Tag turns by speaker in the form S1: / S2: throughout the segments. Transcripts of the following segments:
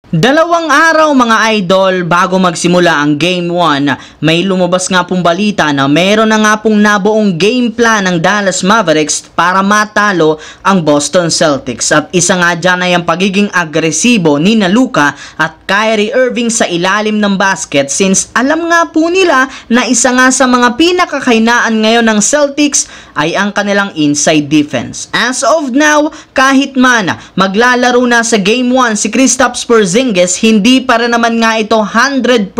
S1: Dalawang araw mga idol bago magsimula ang Game 1, may lumabas nga pong balita na meron na nga pong nabuong game plan ng Dallas Mavericks para matalo ang Boston Celtics. At isa nga dyan ay ang pagiging agresibo ni Luka at Kyrie Irving sa ilalim ng basket, since alam nga po nila na isa nga sa mga pinakakahinaan ngayon ng Celtics ay ang kanilang inside defense. As of now, kahit man maglalaro na sa Game 1 si Kristaps Porzingis, hindi pa rin naman nga ito 100%,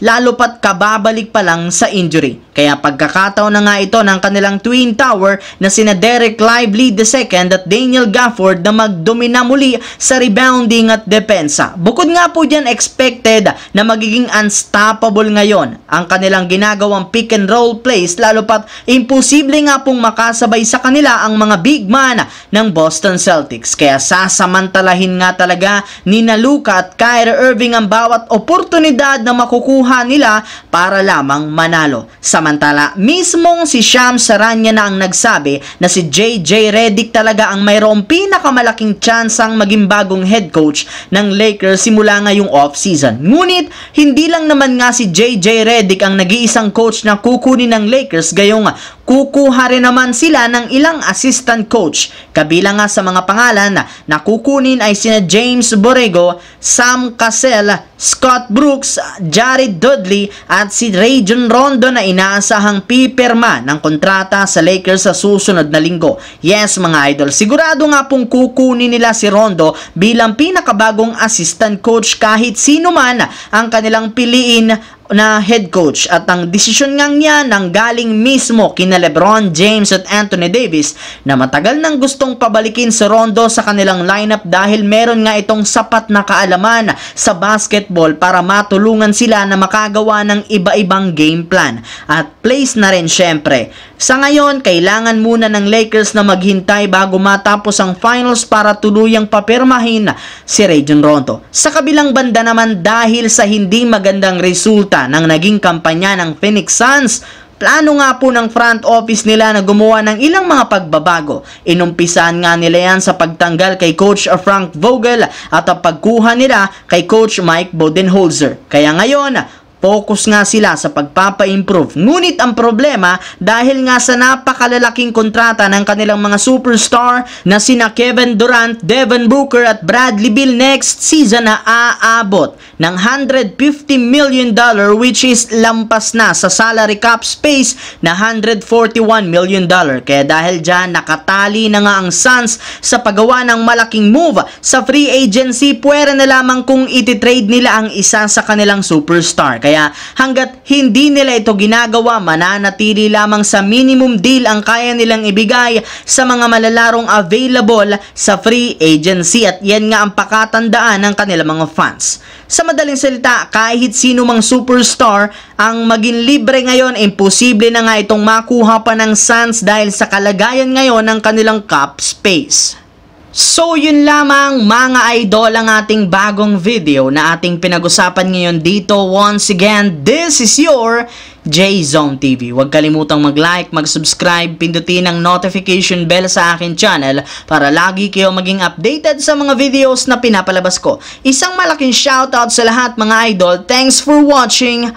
S1: lalo pat kababalik pa lang sa injury. Kaya pagkakataon na nga ito ng kanilang Twin Tower na sina Derek Lively II at Daniel Gafford na magdomina muli sa rebounding at depensa. Bukod nga po dyan, expected na magiging unstoppable ngayon ang kanilang ginagawang pick and roll plays, lalo pat imposible nga pong makasabay sa kanila ang mga big man ng Boston Celtics. Kaya sasamantalahin nga talaga ni Luka at Kyrie Irving ang bawat oportunidad na makukuha nila para lamang manalo. Samantala, mismong si Shams Charania na ang nagsabi na si JJ Redick talaga ang mayroong pinakamalaking tsansang maging bagong head coach ng Lakers simula ngayong off-season. Ngunit, hindi lang naman nga si JJ Redick ang nag-iisang coach na kukunin ng Lakers, gayong kukuha rin naman sila ng ilang assistant coach. Kabilang nga sa mga pangalan na kukunin ay sina James Borrego, Sam Cassell, Scott Brooks, Jared Dudley at si Rajon Rondo na inaasahang pipirma ng kontrata sa Lakers sa susunod na linggo. Yes mga idol, sigurado nga pong kukunin nila si Rondo bilang pinakabagong assistant coach kahit sino man ang kanilang piliin na head coach, at ang desisyon nga niya nang galing mismo kina LeBron James at Anthony Davis na matagal nang gustong pabalikin si Rondo sa kanilang lineup dahil meron nga itong sapat na kaalaman sa basketball para matulungan sila na makagawa ng iba-ibang game plan at plays na rin syempre. Sa ngayon, kailangan muna ng Lakers na maghintay bago matapos ang finals para tuluyang papirmahin si Rajon Rondo. Sa kabilang banda naman, dahil sa hindi magandang resulta ng naging kampanya ng Phoenix Suns, plano nga po ng front office nila na gumawa ng ilang mga pagbabago. Inumpisahan nga nila yan sa pagtanggal kay Coach Frank Vogel at ang pagkuha nila kay Coach Mike Budenholzer. Kaya ngayon, focus nga sila sa pagpapa-improve. Ngunit ang problema, dahil nga sa napakalalaking kontrata ng kanilang mga superstar na sina Kevin Durant, Devin Booker at Bradley Beal next season na aabot ng $150 million, which is lampas na sa salary cap space na $141 million. Kaya dahil dyan, nakatali na nga ang Suns sa paggawa ng malaking move sa free agency. Pwera na lamang kung ititrade nila ang isa sa kanilang superstar. Kaya hanggat hindi nila ito ginagawa, mananatili lamang sa minimum deal ang kaya nilang ibigay sa mga malalarong available sa free agency, at yan nga ang pakatandaan ng kanilang mga fans. Sa madaling salita, kahit sino mang superstar ang maging libre ngayon, imposible na nga itong makuha pa ng Suns dahil sa kalagayan ngayon ng kanilang cap space. So yun lamang mga idol ang ating bagong video na ating pinag-usapan ngayon dito. Once again, this is your J-Zone TV. Huwag kalimutang mag-like, mag-subscribe, pindutin ang notification bell sa akin channel para lagi kayo maging updated sa mga videos na pinapalabas ko. Isang malaking shoutout sa lahat mga idol. Thanks for watching.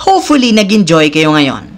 S1: Hopefully nag-enjoy kayo ngayon.